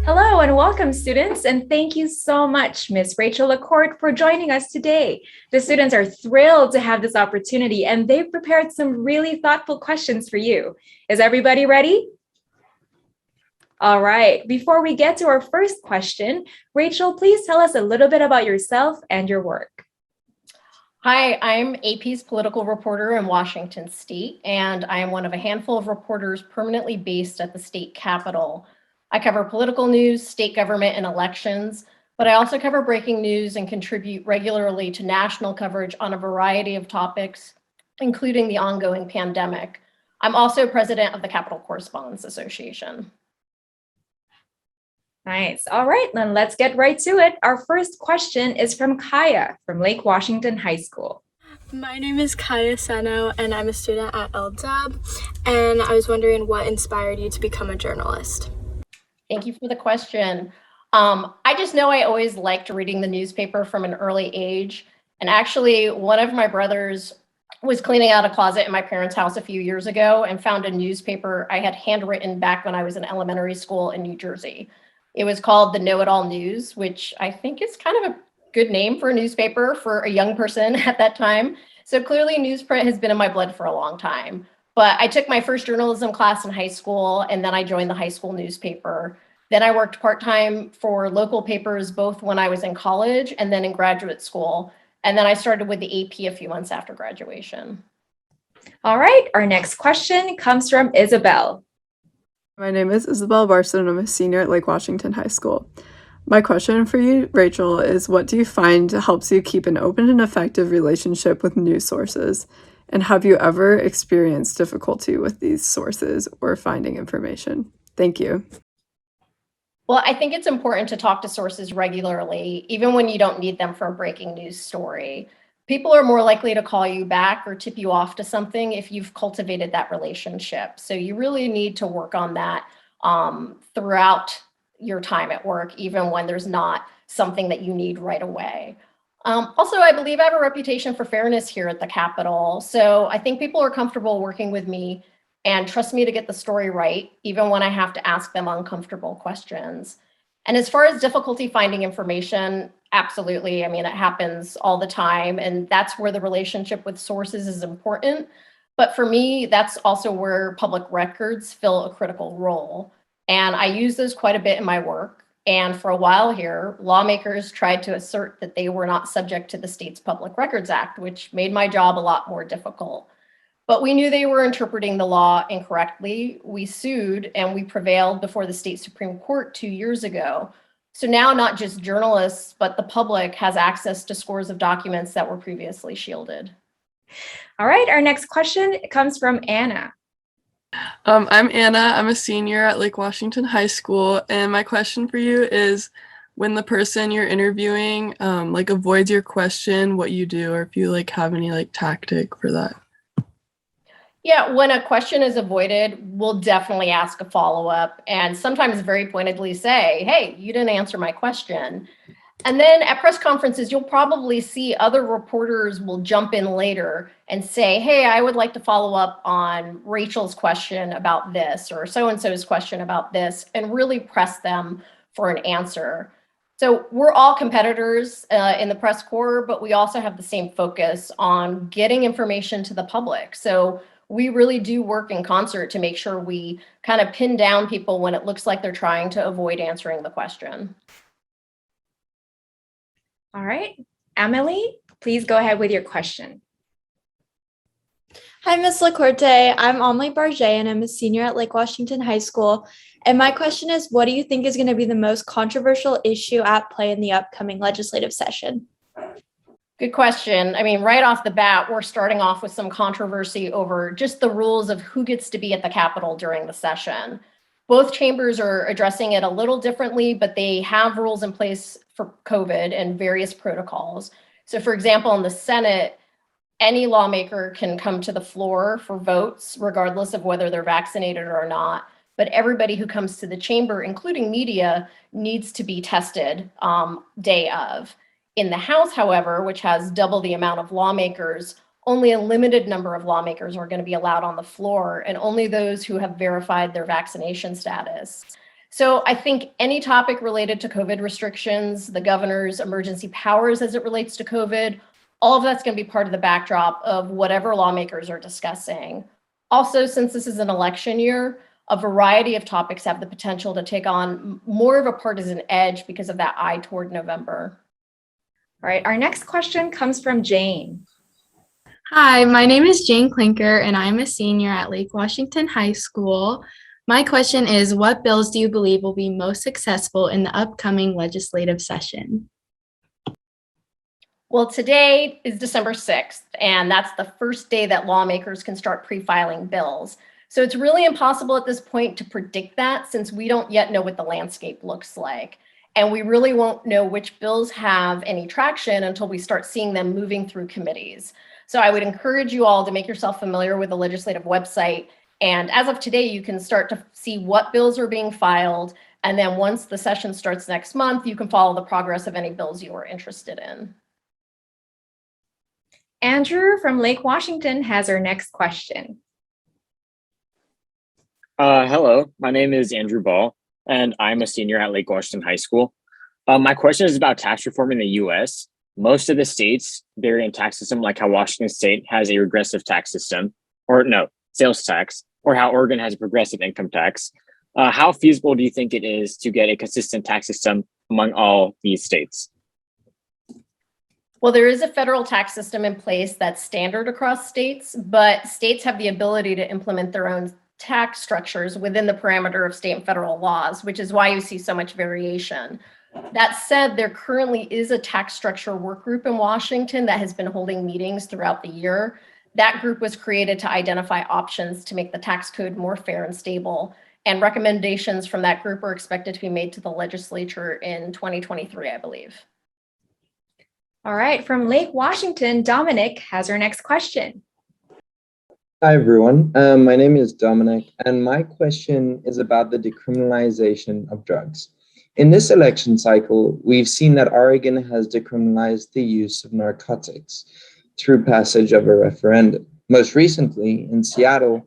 Hello and welcome, students, and thank you so much, Ms. Rachel LaCourte, for joining us today. The students are thrilled to have this opportunity, and they've prepared some really thoughtful questions for you. Is everybody ready? All right, before we get to our first question, Rachel, please tell us a little bit about yourself and your work. Hi, I'm AP's political reporter in Washington State, and I am one of a handful of reporters permanently based at the state capitol. I cover political news, state government, and elections, but I also cover breaking news and contribute regularly to national coverage on a variety of topics, including the ongoing pandemic. I'm also president of the Capitol Correspondents Association. Nice. All right, then let's get right to it. Our first question is from Kaya from Lake Washington High School. My name is Kaya Seno, and I'm a student at Elle, and I was wondering what inspired you to become a journalist? Thank you for the question. I just know I always liked reading the newspaper from an early age. And actually, one of my brothers was cleaning out a closet in my parents' house a few years ago and found a newspaper I had handwritten back when I was in elementary school in New Jersey. It was called the Know-It-All News, which I think is kind of a good name for a newspaper for a young person at that time. So clearly newsprint has been in my blood for a long time. But I took my first journalism class in high school, and then I joined the high school newspaper. Then I worked part-time for local papers, both when I was in college and then in graduate school. And then I started with the AP a few months after graduation. All right, our next question comes from Isabella. My name is Isabella Barstow, and I'm a senior at Lake Washington High School. My question for you, Rachel, is what do you find helps you keep an open and effective relationship with news sources? And have you ever experienced difficulty with these sources or finding information? Thank you. Well, I think it's important to talk to sources regularly, even when you don't need them for a breaking news story. People are more likely to call you back or tip you off to something if you've cultivated that relationship. So you really need to work on that throughout your time at work, even when there's not something that you need right away. Also, I believe I have a reputation for fairness here at the Capitol. So I think people are comfortable working with me and trust me to get the story right, even when I have to ask them uncomfortable questions. And as far as difficulty finding information, absolutely. I mean, it happens all the time. And that's where the relationship with sources is important. But for me, that's also where public records fill a critical role. And I use those quite a bit in my work. And for a while here, lawmakers tried to assert that they were not subject to the state's Public Records Act, which made my job a lot more difficult. But we knew they were interpreting the law incorrectly. We sued and we prevailed before the state Supreme Court 2 years ago. So now not just journalists, but the public has access to scores of documents that were previously shielded. All right, our next question comes from Anna. I'm Anna. I'm a senior at Lake Washington High School, and my question for you is when the person you're interviewing avoids your question, what you do, or if you have any tactic for that. Yeah, when a question is avoided, we'll definitely ask a follow-up and sometimes very pointedly say, hey, you didn't answer my question. And then at press conferences, you'll probably see other reporters will jump in later and say, hey, I would like to follow up on Rachel's question about this or so-and-so's question about this, and really press them for an answer. So we're all competitors in the press corps, but we also have the same focus on getting information to the public. So we really do work in concert to make sure we kind of pin down people when it looks like they're trying to avoid answering the question. All right, Amelie, please go ahead with your question. Hi, Ms. LaCourte. I'm Amelie Barga, and I'm a senior at Lake Washington High School. And my question is, what do you think is going to be the most controversial issue at play in the upcoming legislative session? Good question. I mean, right off the bat, we're starting off with some controversy over just the rules of who gets to be at the Capitol during the session. Both chambers are addressing it a little differently, but they have rules in place for COVID and various protocols. So for example, in the Senate, any lawmaker can come to the floor for votes, regardless of whether they're vaccinated or not. But everybody who comes to the chamber, including media, needs to be tested day of. In the House, however, which has double the amount of lawmakers, only a limited number of lawmakers are going to be allowed on the floor, and only those who have verified their vaccination status. So I think any topic related to COVID restrictions, the governor's emergency powers as it relates to COVID, all of that's going to be part of the backdrop of whatever lawmakers are discussing. Also, since this is an election year, a variety of topics have the potential to take on more of a partisan edge because of that eye toward November. All right, our next question comes from Jane. Hi, my name is Jane Klinker, and I'm a senior at Lake Washington High School. My question is, what bills do you believe will be most successful in the upcoming legislative session? Well, today is December 6th, and that's the first day that lawmakers can start pre-filing bills. So it's really impossible at this point to predict that, since we don't yet know what the landscape looks like. And we really won't know which bills have any traction until we start seeing them moving through committees. So I would encourage you all to make yourself familiar with the legislative website. And as of today, you can start to see what bills are being filed. And then once the session starts next month, you can follow the progress of any bills you are interested in. Andrew from Lake Washington has our next question. Hello, my name is Andrew Ball, and I'm a senior at Lake Washington High School. My question is about tax reform in the U.S. Most of the states vary in tax system, like how Washington State has a regressive tax system, or no, sales tax, or how Oregon has a progressive income tax. How feasible do you think it is to get a consistent tax system among all these states? Well, there is a federal tax system in place that's standard across states, but states have the ability to implement their own tax structures within the parameter of state and federal laws, which is why you see so much variation. That said, there currently is a tax structure work group in Washington that has been holding meetings throughout the year. That group was created to identify options to make the tax code more fair and stable, and recommendations from that group are expected to be made to the legislature in 2023, I believe. All right, from Lake Washington, Dominic has our next question. Hi, everyone. My name is Dominic, and my question is about the decriminalization of drugs. In this election cycle, we've seen that Oregon has decriminalized the use of narcotics through passage of a referendum. Most recently, in Seattle,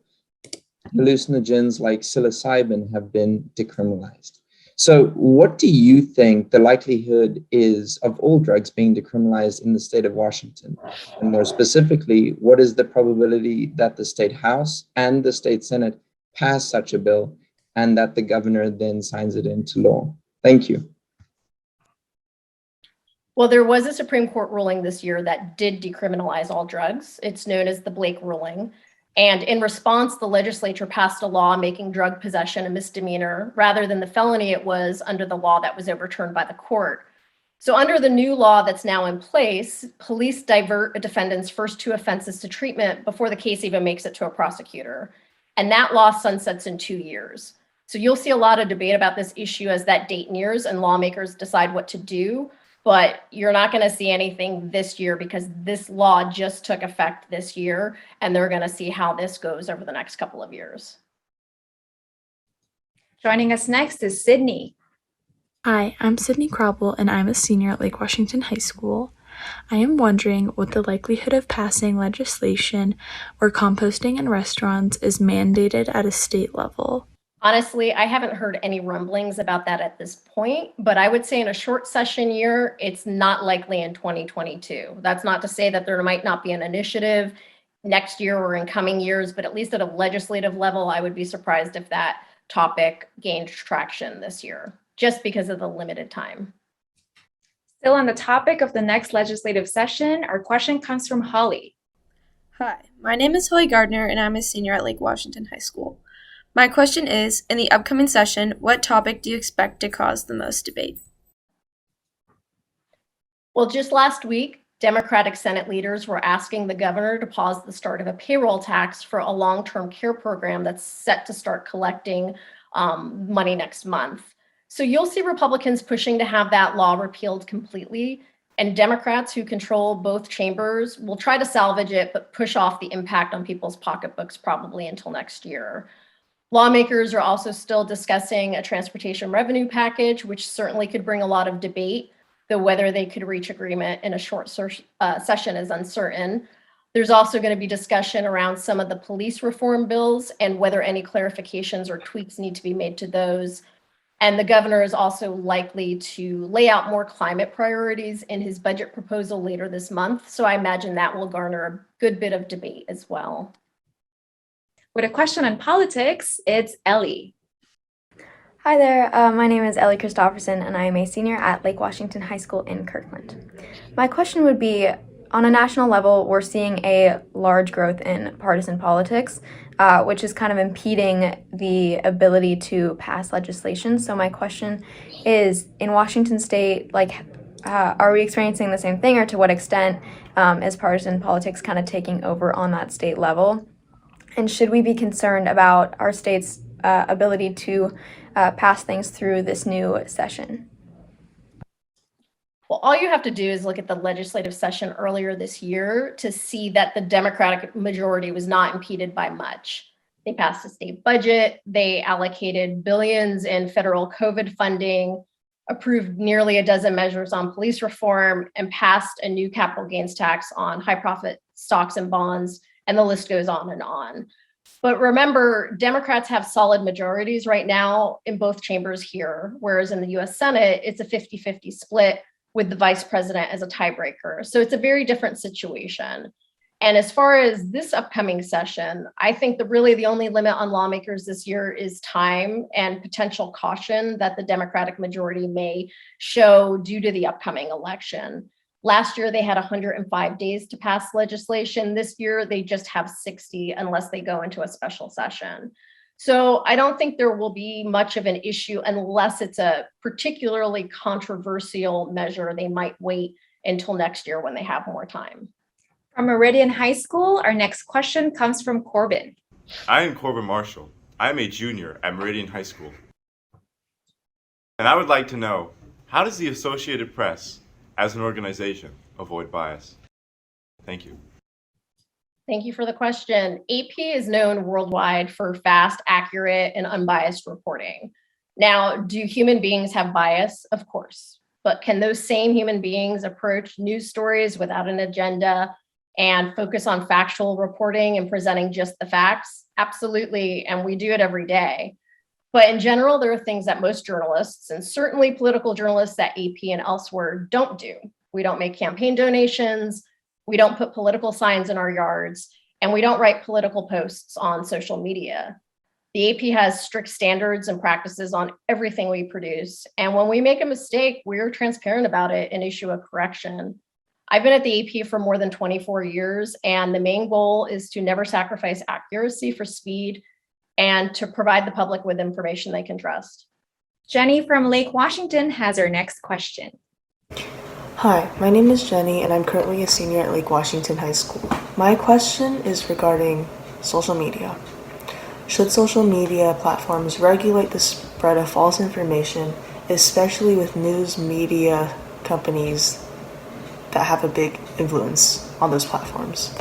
hallucinogens like psilocybin have been decriminalized. So what do you think the likelihood is of all drugs being decriminalized in the state of Washington? And more specifically, what is the probability that the state house and the state senate pass such a bill and that the governor then signs it into law? Thank you. Well, there was a Supreme Court ruling this year that did decriminalize all drugs. It's known as the Blake ruling. And in response, the legislature passed a law making drug possession a misdemeanor rather than the felony it was under the law that was overturned by the court. So under the new law that's now in place, police divert a defendant's first two offenses to treatment before the case even makes it to a prosecutor. And that law sunsets in 2 years. So you'll see a lot of debate about this issue as that date nears and lawmakers decide what to do. But you're not going to see anything this year because this law just took effect this year, and they're going to see how this goes over the next couple of years. Joining us next is Sydney. Hi, I'm Sydney Kraabel, and I'm a senior at Lake Washington High School. I am wondering what the likelihood of passing legislation where composting in restaurants is mandated at a state level. Honestly, I haven't heard any rumblings about that at this point, but I would say in a short session year, it's not likely in 2022. That's not to say that there might not be an initiative next year or in coming years, but at least at a legislative level, I would be surprised if that topic gained traction this year, just because of the limited time. Still on the topic of the next legislative session, our question comes from Holly. Hi, my name is Holly Gardner, and I'm a senior at Lake Washington High School. My question is, in the upcoming session, what topic do you expect to cause the most debate? Well, just last week, Democratic Senate leaders were asking the governor to pause the start of a payroll tax for a long-term care program that's set to start collecting money next month. So you'll see Republicans pushing to have that law repealed completely, and Democrats who control both chambers will try to salvage it, but push off the impact on people's pocketbooks probably until next year. Lawmakers are also still discussing a transportation revenue package, which certainly could bring a lot of debate, though whether they could reach agreement in a short session is uncertain. There's also going to be discussion around some of the police reform bills and whether any clarifications or tweaks need to be made to those. And the governor is also likely to lay out more climate priorities in his budget proposal later this month. So I imagine that will garner a good bit of debate as well. With a question on politics, it's Elle. Hi there, my name is Elle Christofferson, and I am a senior at Lake Washington High School in Kirkland. My question would be, on a national level, we're seeing a large growth in partisan politics, which is kind of impeding the ability to pass legislation. So my question is, in Washington State, are we experiencing the same thing, or to what extent is partisan politics kind of taking over on that state level? And should we be concerned about our state's ability to pass things through this new session? Well, all you have to do is look at the legislative session earlier this year to see that the Democratic majority was not impeded by much. They passed a state budget, they allocated billions in federal COVID funding, approved nearly a dozen measures on police reform, and passed a new capital gains tax on high profit stocks and bonds, and the list goes on and on. But remember, Democrats have solid majorities right now in both chambers here, whereas in the US Senate, it's a 50-50 split with the vice president as a tiebreaker. So it's a very different situation. And as far as this upcoming session, I think that really the only limit on lawmakers this year is time and potential caution that the Democratic majority may show due to the upcoming election. Last year, they had 105 days to pass legislation. This year, they just have 60 unless they go into a special session. So I don't think there will be much of an issue unless it's a particularly controversial measure. They might wait until next year when they have more time. From Meridian High School, our next question comes from Corbin. I am Corbin Marshall. I am a junior at Meridian High School. And I would like to know, how does the Associated Press, as an organization, avoid bias? Thank you. Thank you for the question. AP is known worldwide for fast, accurate, and unbiased reporting. Now, do human beings have bias? Of course. But can those same human beings approach news stories without an agenda and focus on factual reporting and presenting just the facts? Absolutely, and we do it every day. But in general, there are things that most journalists, and certainly political journalists at AP and elsewhere, don't do. We don't make campaign donations, we don't put political signs in our yards, and we don't write political posts on social media. The AP has strict standards and practices on everything we produce. And when we make a mistake, we're transparent about it and issue a correction. I've been at the AP for more than 24 years, and the main goal is to never sacrifice accuracy for speed and to provide the public with information they can trust. Jenny from Lake Washington has our next question. Hi, my name is Jenny, and I'm currently a senior at Lake Washington High School. My question is regarding social media. Should social media platforms regulate the spread of false information, especially with news media companies that have a big influence on those platforms?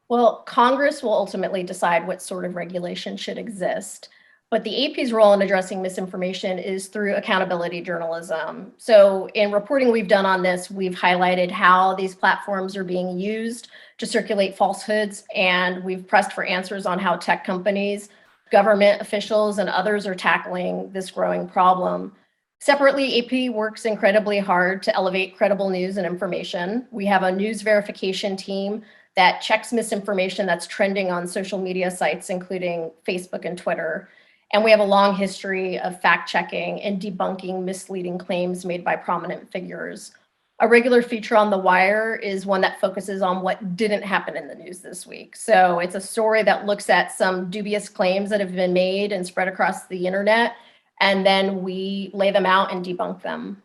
Well, Congress will ultimately decide what sort of regulation should exist. But the AP's role in addressing misinformation is through accountability journalism. So in reporting we've done on this, we've highlighted how these platforms are being used to circulate falsehoods, and we've pressed for answers on how tech companies, government officials, and others are tackling this growing problem. Separately, AP works incredibly hard to elevate credible news and information. We have a news verification team that checks misinformation that's trending on social media sites, including Facebook and Twitter. And we have a long history of fact-checking and debunking misleading claims made by prominent figures. A regular feature on The Wire is one that focuses on what didn't happen in the news this week. So it's a story that looks at some dubious claims that have been made and spread across the internet, and then we lay them out and debunk them.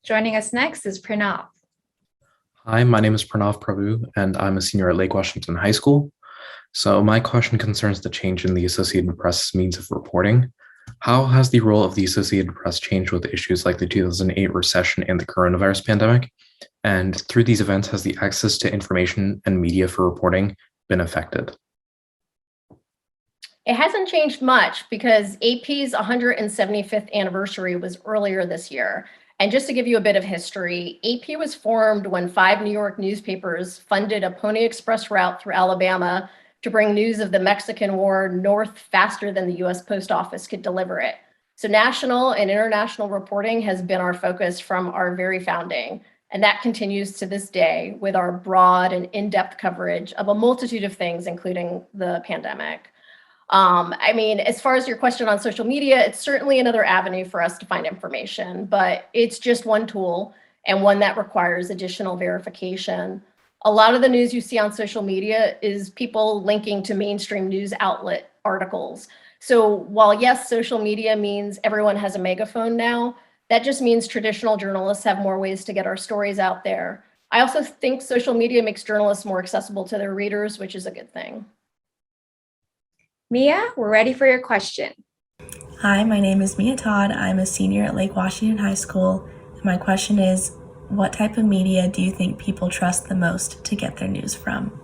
Joining us next is Pranav. Hi, my name is Pranav Prabu, and I'm a senior at Lake Washington High School. So my question concerns the change in the Associated Press means of reporting. How has the role of the Associated Press changed with issues like the 2008 recession and the coronavirus pandemic? And through these events, has the access to information and media for reporting been affected? It hasn't changed much because AP's 175th anniversary was earlier this year. And just to give you a bit of history, AP was formed when 5 New York newspapers funded a Pony Express route through Alabama to bring news of the Mexican War north faster than the US Post Office could deliver it. So national and international reporting has been our focus from our very founding. And that continues to this day with our broad and in-depth coverage of a multitude of things, including the pandemic. I mean, as far as your question on social media, it's certainly another avenue for us to find information, but it's just one tool and one that requires additional verification. A lot of the news you see on social media is people linking to mainstream news outlet articles. So while yes, social media means everyone has a megaphone now, that just means traditional journalists have more ways to get our stories out there. I also think social media makes journalists more accessible to their readers, which is a good thing. Mia, we're ready for your question. Hi, my name is Mia Todd. I'm a senior at Lake Washington High School. My question is, what type of media do you think people trust the most to get their news from?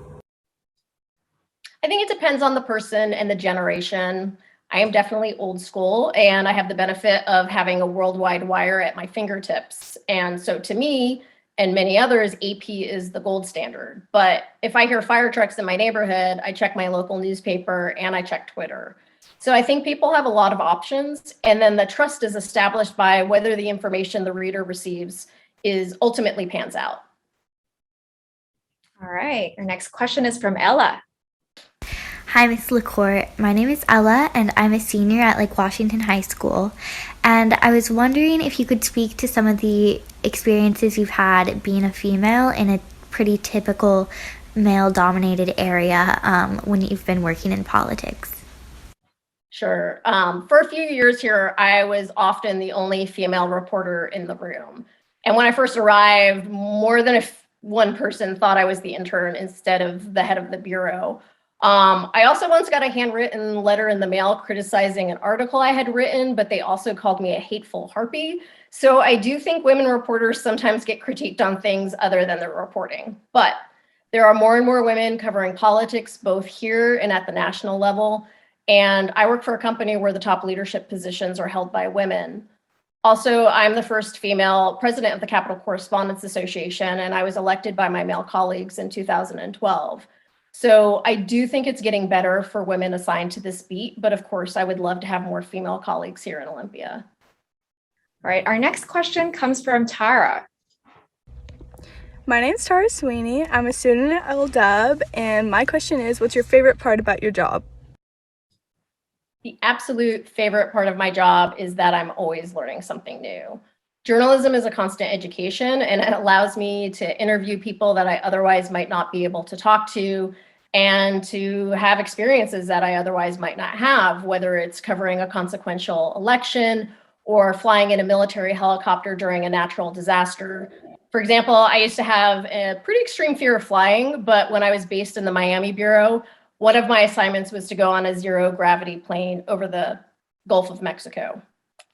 I think it depends on the person and the generation. I am definitely old school, and I have the benefit of having a worldwide wire at my fingertips. And so to me, and many others, AP is the gold standard. But if I hear fire trucks in my neighborhood, I check my local newspaper and I check Twitter. So I think people have a lot of options, and then the trust is established by whether the information the reader receives is ultimately pans out. All right, our next question is from Ella. Hi, Ms. LaCourte. My name is Ella, and I'm a senior at Lake Washington High School. And I was wondering if you could speak to some of the experiences you've had being a female in a pretty typical male-dominated area when you've been working in politics. Sure. For a few years here, I was often the only female reporter in the room. And when I first arrived, more than one person thought I was the intern instead of the head of the bureau. I also once got a handwritten letter in the mail criticizing an article I had written, but they also called me a hateful harpy. So I do think women reporters sometimes get critiqued on things other than their reporting. But there are more and more women covering politics, both here and at the national level. And I work for a company where the top leadership positions are held by women. Also, I'm the first female president of the Capital Correspondents Association, and I was elected by my male colleagues in 2012. So I do think it's getting better for women assigned to this beat, but of course I would love to have more female colleagues here in Olympia. All right, our next question comes from Tara. My name's Tara Sweeney. I'm a student at Elle, and my question is, what's your favorite part about your job? The absolute favorite part of my job is that I'm always learning something new. Journalism is a constant education, and it allows me to interview people that I otherwise might not be able to talk to, and to have experiences that I otherwise might not have, whether it's covering a consequential election or flying in a military helicopter during a natural disaster. For example, I used to have a pretty extreme fear of flying, but when I was based in the Miami Bureau, one of my assignments was to go on a zero gravity plane over the Gulf of Mexico.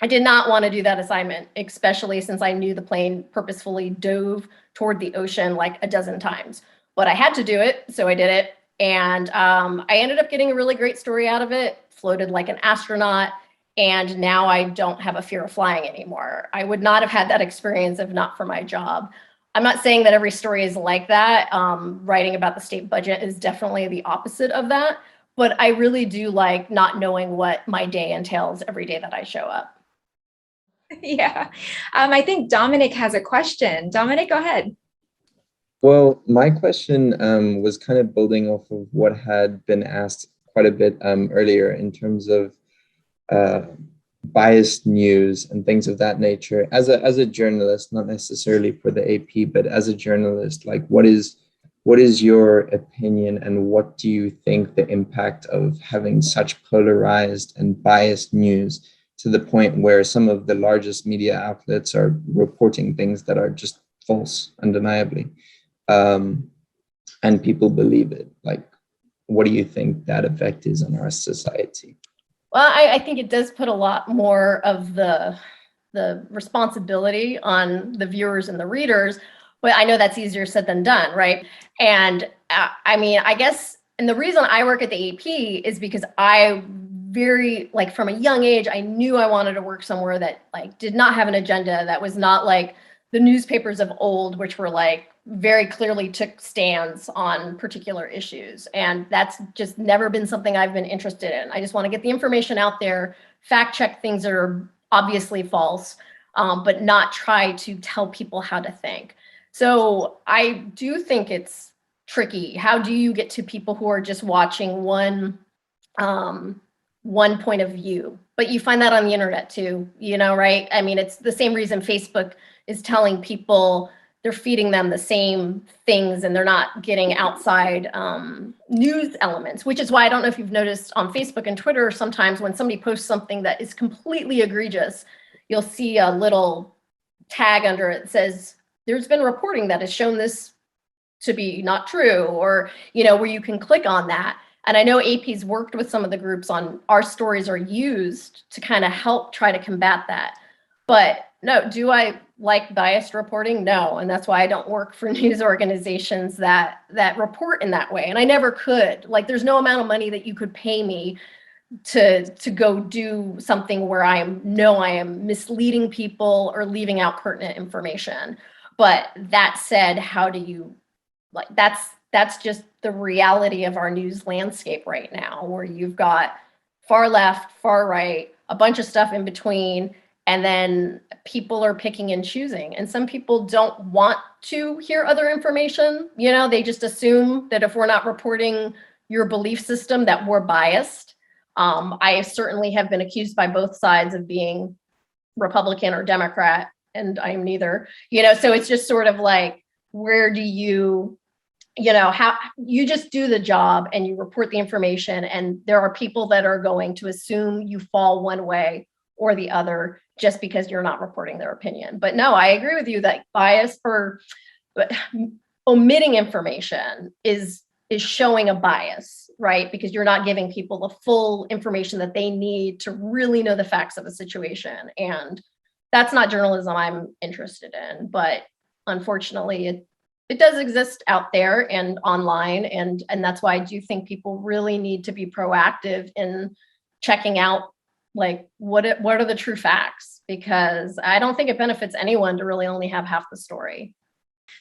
I did not want to do that assignment, especially since I knew the plane purposefully dove toward the ocean like a dozen times. But I had to do it, so I did it. And I ended up getting a really great story out of it, floated like an astronaut, and now I don't have a fear of flying anymore. I would not have had that experience if not for my job. I'm not saying that every story is like that. Writing about the state budget is definitely the opposite of that, but I really do like not knowing what my day entails every day that I show up. Yeah, I think Dominic has a question. Dominic, go ahead. Well, my question was kind of building off of what had been asked quite a bit earlier in terms of biased news and things of that nature. As a journalist, not necessarily for the AP, but as a journalist, like what is your opinion, and what do you think the impact of having such polarized and biased news to the point where some of the largest media outlets are reporting things that are just false, undeniably, and people believe it? Like, what do you think that effect is on our society? Well, I think it does put a lot more of the responsibility on the viewers and the readers, but I know that's easier said than done, right? And I mean, I guess, and the reason I work at the AP is because I very, like, from a young age, I knew I wanted to work somewhere that like did not have an agenda, that was not like the newspapers of old, which were like very clearly took stands on particular issues. And that's just never been something I've been interested in. I just want to get the information out there, fact check things that are obviously false, but not try to tell people how to think. So I do think it's tricky. How do you get to people who are just watching one point of view? But you find that on the internet too, right? I mean, it's the same reason Facebook is telling people, they're feeding them the same things and they're not getting outside news elements, which is why I don't know if you've noticed on Facebook and Twitter, sometimes when somebody posts something that is completely egregious, you'll see a little tag under it that says, there's been reporting that has shown this to be not true, or, where you can click on that. And I know AP's worked with some of the groups on our stories are used to kind of help try to combat that. But no, do I like biased reporting? No. And that's why I don't work for news organizations that report in that way. And I never could. Like, there's no amount of money that you could pay me to go do something where I am misleading people or leaving out pertinent information. But that said, how do you, like, that's just the reality of our news landscape right now, where you've got far left, far right, a bunch of stuff in between, and then people are picking and choosing. And some people don't want to hear other information. They just assume that if we're not reporting your belief system, that we're biased. I certainly have been accused by both sides of being Republican or Democrat, and I'm neither. So it's just sort of like, where do you, how you just do the job and you report the information, and there are people that are going to assume you fall one way or the other just because you're not reporting their opinion. But no, I agree with you that bias or omitting information is showing a bias, right? Because you're not giving people the full information that they need to really know the facts of a situation. And that's not journalism I'm interested in. But unfortunately, it does exist out there and online. And that's why I do think people really need to be proactive in checking out, like, what are the true facts? Because I don't think it benefits anyone to really only have half the story.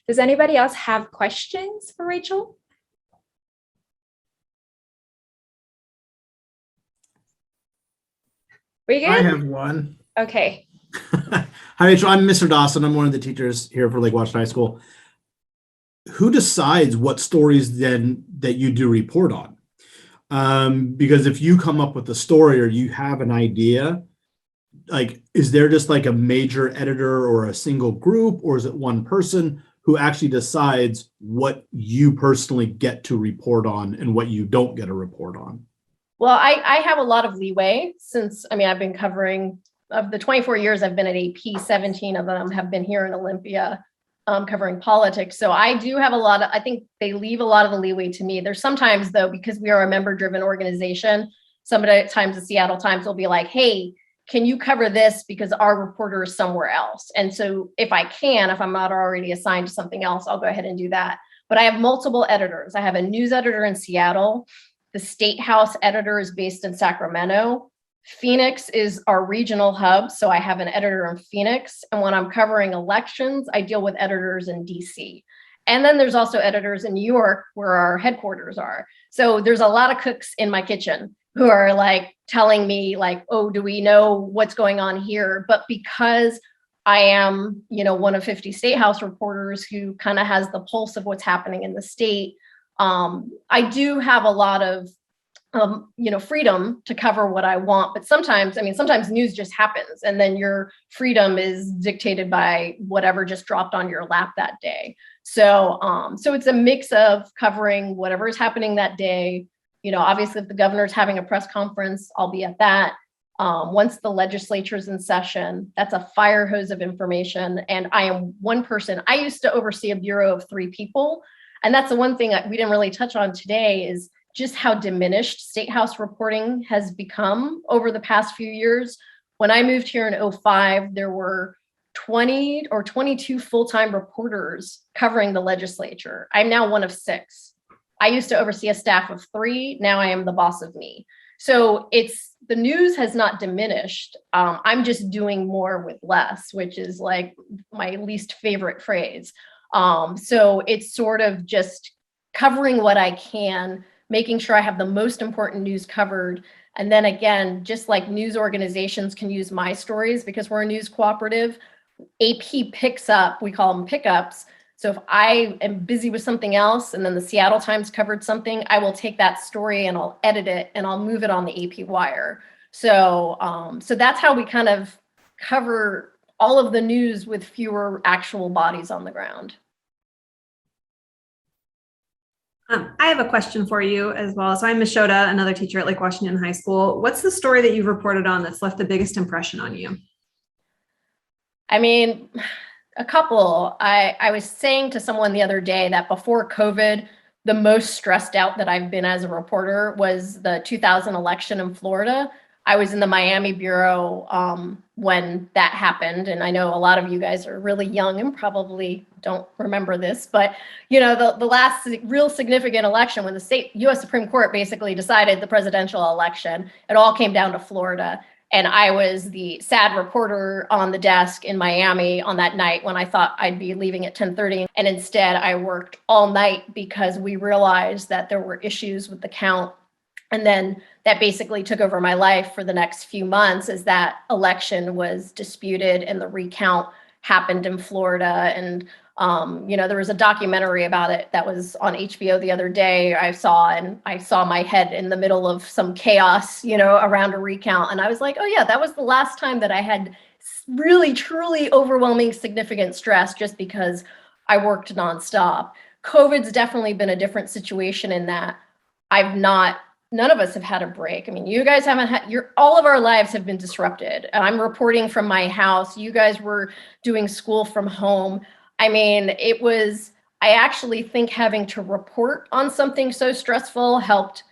Does anybody else have questions for Rachel? We good? I have one. Okay. Hi, Rachel. I'm Mr. Dawson. I'm one of the teachers here for Lake Washington High School. Who decides what stories then that you do report on? Because if you come up with a story or you have an idea, like, is there just like a major editor or a single group, or is it one person who actually decides what you personally get to report on and what you don't get to report on? Well, I have a lot of leeway since, I've been covering, of the 24 years I've been at AP, 17 of them have been here in Olympia, covering politics. So I do have I think they leave a lot of the leeway to me. There's sometimes, though, because we are a member-driven organization, sometimes the Seattle Times will be like, hey, can you cover this because our reporter is somewhere else? And so if I'm not already assigned to something else, I'll go ahead and do that. But I have multiple editors. I have a news editor in Seattle. The State House editor is based in Sacramento. Phoenix is our regional hub, so I have an editor in Phoenix. And when I'm covering elections, I deal with editors in DC. And then there's also editors in New York, where our headquarters are. So there's a lot of cooks in my kitchen who are like telling me, like, oh, do we know what's going on here? But because I am, one of 50 State House reporters who kind of has the pulse of what's happening in the state, I do have a lot of freedom to cover what I want. But sometimes news just happens, and then your freedom is dictated by whatever just dropped on your lap that day. So it's a mix of covering whatever is happening that day. Obviously, if the governor's having a press conference, I'll be at that. Once the legislature's in session, that's a fire hose of information. And I am one person. I used to oversee a bureau of 3 people. And that's the one thing that we didn't really touch on today, is just how diminished State House reporting has become over the past few years. When I moved here in 2005, there were 20 or 22 full-time reporters covering the legislature. I'm now one of 6. I used to oversee a staff of 3. Now I am the boss of me. So the news has not diminished. I'm just doing more with less, which is like my least favorite phrase. So it's sort of just covering what I can, making sure I have the most important news covered. And then again, just like news organizations can use my stories because we're a news cooperative, AP picks up, we call them pickups. So if I am busy with something else and then the Seattle Times covered something, I will take that story and I'll edit it and I'll move it on the AP wire. So, so that's how we kind of cover all of the news with fewer actual bodies on the ground. I have a question for you as well. So I'm Ms. Shoda, another teacher at Lake Washington High School. What's the story that you've reported on that's left the biggest impression on you? I mean, a couple. I was saying to someone the other day that before COVID, the most stressed out that I've been as a reporter was the 2000 election in Florida. I was in the Miami bureau when that happened. And I know a lot of you guys are really young and probably don't remember this, but you know, the last real significant election when the US Supreme Court basically decided the presidential election, it all came down to Florida. And I was the sad reporter on the desk in Miami on that night when I thought I'd be leaving at 10:30. And instead I worked all night because we realized that there were issues with the count. And then that basically took over my life for the next few months as that election was disputed and the recount happened in Florida. And, you know, there was a documentary about it that was on HBO the other day I saw my head in the middle of some chaos, you know, around a recount. And I was like, oh yeah, that was the last time that I had really, truly overwhelming, significant stress just because I worked nonstop. COVID's definitely been a different situation in that none of us have had a break. I mean, you guys haven't had all of our lives have been disrupted. I'm reporting from my house. You guys were doing school from home. I mean, I actually think having to report on something so stressful helped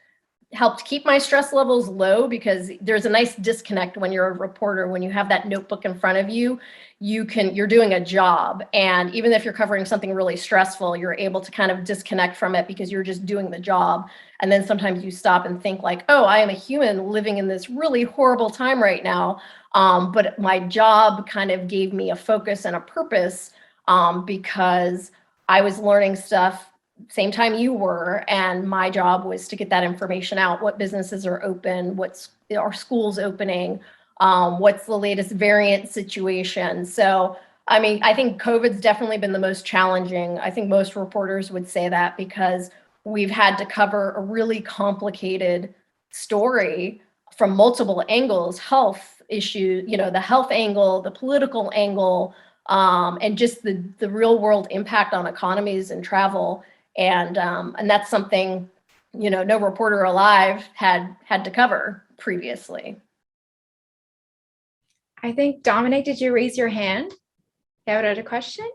keep my stress levels low because there's a nice disconnect when you're a reporter. When you have that notebook in front of you, you're doing a job. And even if you're covering something really stressful, you're able to kind of disconnect from it because you're just doing the job. And then sometimes you stop and think like, oh, I am a human living in this really horrible time right now. But my job kind of gave me a focus and a purpose because I was learning stuff same time you were, and my job was to get that information out. What businesses are open? Are schools opening? What's the latest variant situation? So, I mean, I think COVID's definitely been the most challenging. I think most reporters would say that because we've had to cover a really complicated story from multiple angles, health issues, you know, the health angle, the political angle, and just the real world impact on economies and travel. And that's something, you know, no reporter alive had to cover previously. I think, Dominic, did you raise your hand? You have a question?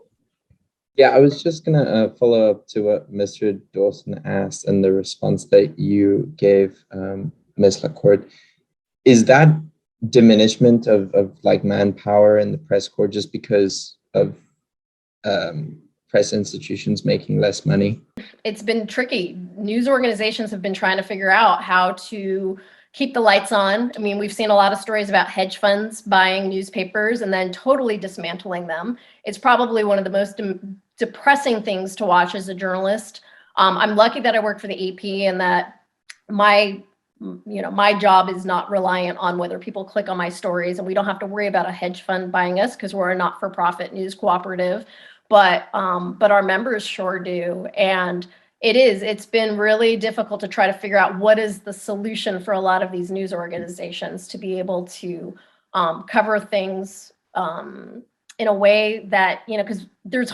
Yeah, I was just going to follow up to what Mr. Dawson asked and the response that you gave, Ms. LaCourte. Is that diminishment of like manpower in the press corps just because of press institutions making less money? It's been tricky. News organizations have been trying to figure out how to keep the lights on. I mean, we've seen a lot of stories about hedge funds buying newspapers and then totally dismantling them. It's probably one of the most depressing things to watch as a journalist. I'm lucky that I work for the AP and that my job is not reliant on whether people click on my stories, and we don't have to worry about a hedge fund buying us because we're a not-for-profit news cooperative. But our members sure do. And it's been really difficult to try to figure out what is the solution for a lot of these news organizations to be able to cover things in a way that, you know, because there's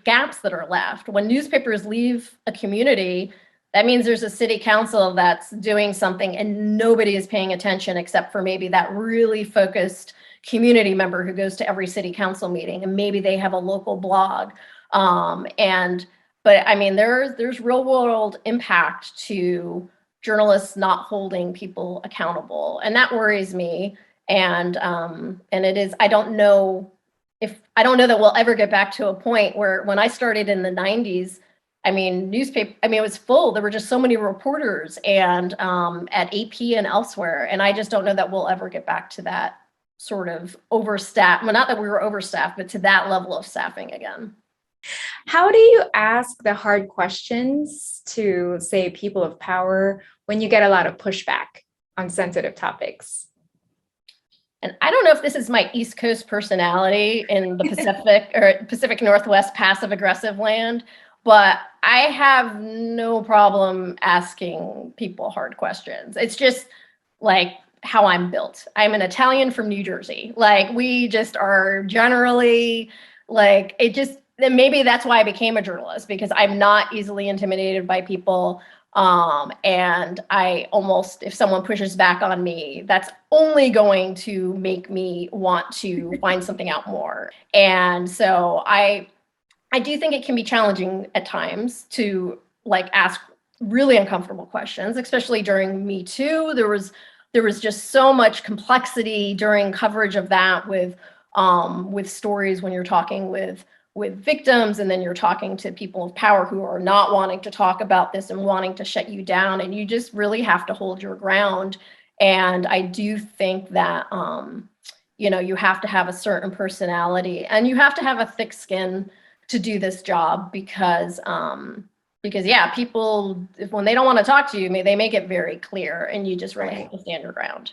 gaps that are left. When newspapers leave a community, that means there's a city council that's doing something and nobody is paying attention except for maybe that really focused community member who goes to every city council meeting, and maybe they have a local blog. But I mean, there's real world impact to journalists not holding people accountable, and that worries me. And it is, I don't know that we'll ever get back to a point where when I started in the 90s, I mean, it was full. There were just so many reporters and at AP and elsewhere. And I just don't know that we'll ever get back to that sort of overstaffed. Well, not that we were overstaffed, but to that level of staffing again. How do you ask the hard questions to, say, people of power when you get a lot of pushback on sensitive topics? And I don't know if this is my East Coast personality in the Pacific Northwest passive aggressive land, but I have no problem asking people hard questions. It's just like how I'm built. I'm an Italian from New Jersey. Like, we just are generally like, maybe that's why I became a journalist, because I'm not easily intimidated by people. And if someone pushes back on me, that's only going to make me want to find something out more. And so I do think it can be challenging at times to ask really uncomfortable questions, especially during Me Too. There was just so much complexity during coverage of that with stories when you're talking with victims, and then you're talking to people of power who are not wanting to talk about this and wanting to shut you down, and you just really have to hold your ground. And I do think that you have to have a certain personality, and you have to have a thick skin to do this job, because people, when they don't want to talk to you, they make it very clear, and you just really have to stand your ground.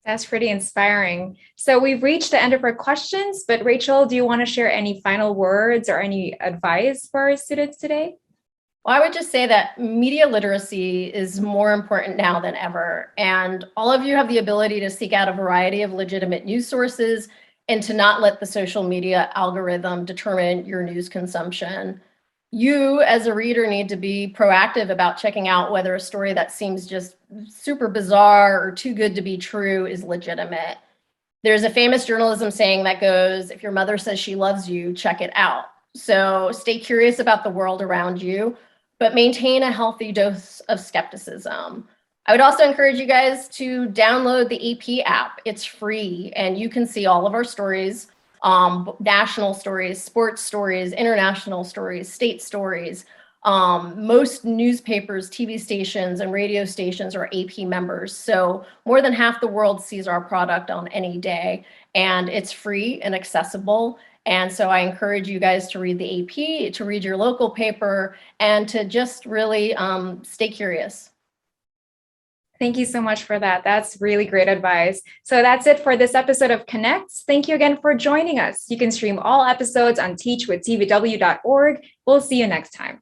That's pretty inspiring. So we've reached the end of our questions, but Rachel, do you want to share any final words or any advice for our students today? Well, I would just say that media literacy is more important now than ever. And all of you have the ability to seek out a variety of legitimate news sources and to not let the social media algorithm determine your news consumption. You, as a reader, need to be proactive about checking out whether a story that seems just super bizarre or too good to be true is legitimate. There's a famous journalism saying that goes, if your mother says she loves you, check it out. So stay curious about the world around you, but maintain a healthy dose of skepticism. I would also encourage you guys to download the AP app. It's free, and you can see all of our stories. National stories, sports stories, international stories, state stories. Most newspapers, TV stations, and radio stations are AP members. So more than half the world sees our product on any day, and it's free and accessible. And so I encourage you guys to read the AP, to read your local paper, and to just really stay curious. Thank you so much for that. That's really great advice. So that's it for this episode of Connects. Thank you again for joining us. You can stream all episodes on teachwithtvw.org. We'll see you next time.